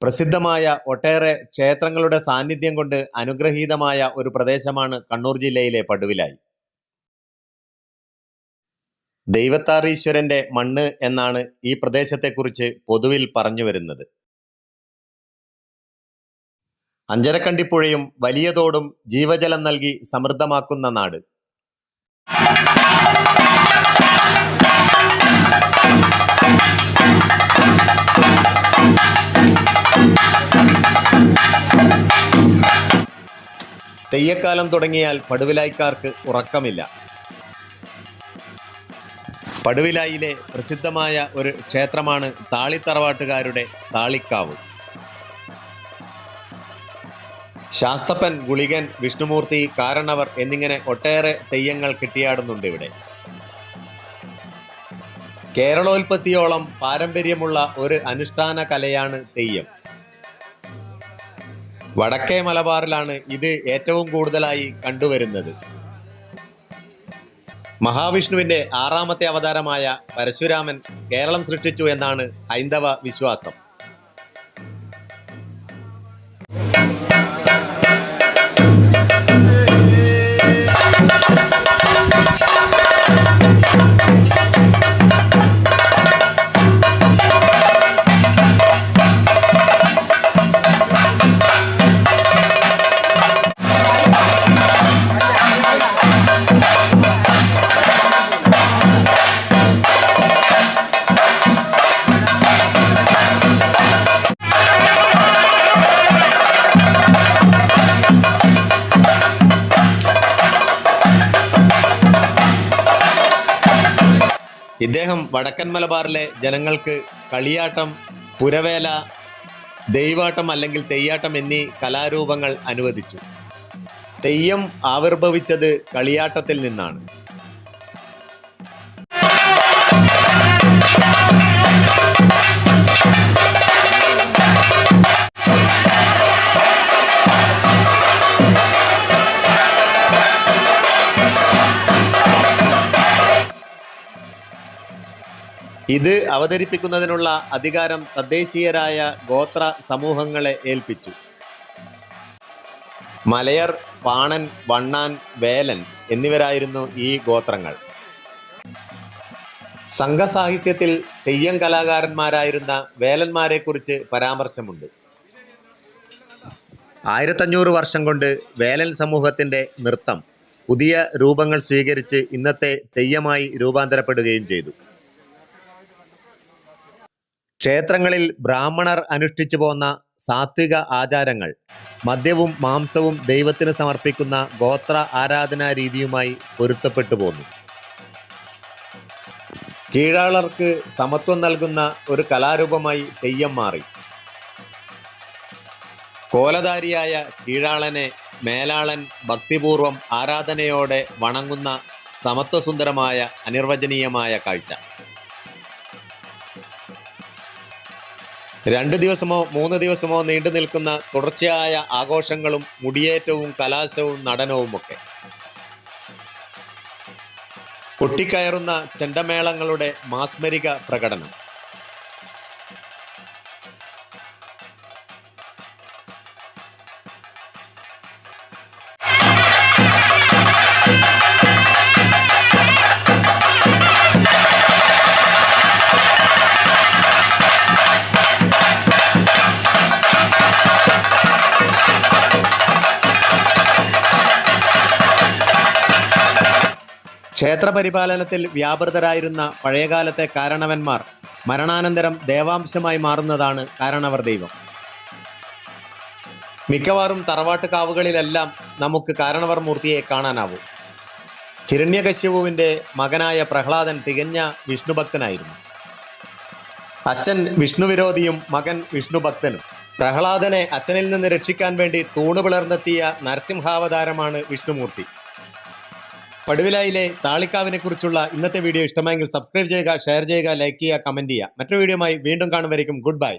പ്രസിദ്ധമായ ഒട്ടേറെ ക്ഷേത്രങ്ങളുടെ സാന്നിധ്യം കൊണ്ട് അനുഗ്രഹീതമായ ഒരു പ്രദേശമാണ് കണ്ണൂർ ജില്ലയിലെ പടുവിലായി. ദൈവത്താറീശ്വരന്റെ മണ്ണ് എന്നാണ് ഈ പ്രദേശത്തെക്കുറിച്ച് പൊതുവിൽ പറഞ്ഞു വരുന്നത്. അഞ്ചരക്കണ്ടിപ്പുഴയും വലിയ തോടും ജീവജലം നൽകി സമൃദ്ധമാക്കുന്ന നാട്. തെയ്യക്കാലം തുടങ്ങിയാൽ പടുവിലായിക്കാർക്ക് ഉറക്കമില്ല. പടുവിലായിലെ പ്രസിദ്ധമായ ഒരു ക്ഷേത്രമാണ് താളിത്തറവാട്ടുകാരുടെ താളിക്കാവ്. ശാസ്തപ്പൻ, ഗുളികൻ, വിഷ്ണുമൂർത്തി, കാരണവർ എന്നിങ്ങനെ ഒട്ടേറെ തെയ്യങ്ങൾ കിട്ടിയാടുന്നുണ്ട് ഇവിടെ. കേരളോൽപത്തിയോളം പാരമ്പര്യമുള്ള ഒരു അനുഷ്ഠാന കലയാണ് തെയ്യം. വടക്കേ മലബാറിലാണ് ഇത് ഏറ്റവും കൂടുതലായി കണ്ടുവരുന്നത്. മഹാവിഷ്ണുവിന്റെ 6ാമത്തെ അവതാരമായ പരശുരാമൻ കേരളം സൃഷ്ടിച്ചു എന്നാണ് ഹൈന്ദവ വിശ്വാസം. ഇദ്ദേഹം വടക്കൻ മലബാറിലെ ജനങ്ങൾക്ക് കളിയാട്ടം, പുരവേല, ദൈവാട്ടം അല്ലെങ്കിൽ തെയ്യാട്ടം എന്നീ കലാരൂപങ്ങൾ അനുവദിച്ചു. തെയ്യം ആവിർഭവിച്ചത് കളിയാട്ടത്തിൽ നിന്നാണ്. ഇത് അവതരിപ്പിക്കുന്നതിനുള്ള അധികാരം തദ്ദേശീയരായ ഗോത്ര സമൂഹങ്ങളെ ഏൽപ്പിച്ചു. മലയർ, പാണൻ, വണ്ണാൻ, വേലൻ എന്നിവരായിരുന്നു ഈ ഗോത്രങ്ങൾ. സംഘസാഹിത്യത്തിൽ തെയ്യം കലാകാരന്മാരായിരുന്ന വേലന്മാരെക്കുറിച്ച് പരാമർശമുണ്ട്. 1500 വർഷം കൊണ്ട് വേലൻ സമൂഹത്തിൻ്റെ നൃത്തം പുതിയ രൂപങ്ങൾ സ്വീകരിച്ച് ഇന്നത്തെ തെയ്യമായി രൂപാന്തരപ്പെടുകയും ചെയ്തു. ക്ഷേത്രങ്ങളിൽ ബ്രാഹ്മണർ അനുഷ്ഠിച്ചു പോന്ന സാത്വിക ആചാരങ്ങൾ മദ്യവും മാംസവും ദൈവത്തിന് സമർപ്പിക്കുന്ന ഗോത്ര ആരാധനാ രീതിയുമായി പൊരുത്തപ്പെട്ടു പോന്നു. കീഴാളർക്ക് സമത്വം നൽകുന്ന ഒരു കലാരൂപമായി തെയ്യം മാറി. കോലധാരിയായ കീഴാളനെ മേലാളൻ ഭക്തിപൂർവം ആരാധനയോടെ വണങ്ങുന്ന സമത്വസുന്ദരമായ അനിർവചനീയമായ കാഴ്ച. 2 ദിവസമോ 3 ദിവസമോ നീണ്ടു നിൽക്കുന്ന തുടർച്ചയായ ആഘോഷങ്ങളും മുടിയേറ്റവും കലാശവും നടനവുമൊക്കെ. പൊട്ടിക്കയറുന്ന ചെണ്ടമേളങ്ങളുടെ മാസ്മരിക പ്രകടനം. ക്ഷേത്രപരിപാലനത്തിൽ വ്യാപൃതരായിരുന്ന പഴയകാലത്തെ കാരണവന്മാർ മരണാനന്തരം ദേവാംശമായി മാറുന്നതാണ് കാരണവർ ദൈവം. മിക്കവാറും തറവാട്ട് കാവുകളിലെല്ലാം നമുക്ക് കാരണവർ മൂർത്തിയെ കാണാനാവും. ഹിരണ്യകശ്യപുവിൻ്റെ മകനായ പ്രഹ്ലാദൻ തികഞ്ഞ വിഷ്ണുഭക്തനായിരുന്നു. അച്ഛൻ വിഷ്ണുവിരോധിയും മകൻ വിഷ്ണുഭക്തനും. പ്രഹ്ലാദനെ അച്ഛനിൽ നിന്ന് രക്ഷിക്കാൻ വേണ്ടി തൂണ് പിളർന്നെത്തിയ നരസിംഹാവതാരമാണ് വിഷ്ണുമൂർത്തി. പടുവിലായിലെ താളിക്കാവിനെ കുറിച്ചുള്ള ഇന്നത്തെ വീഡിയോ ഇഷ്ടമായെങ്കിൽ സബ്സ്ക്രൈബ് ചെയ്യുക, ഷെയർ ചെയ്യുക, ലൈക്ക് ചെയ്യുക, കമൻറ്റ് ചെയ്യുക. മറ്റൊരു വീഡിയോയുമായി വീണ്ടും കാണും വരയ്ക്കും ഗുഡ് ബൈ.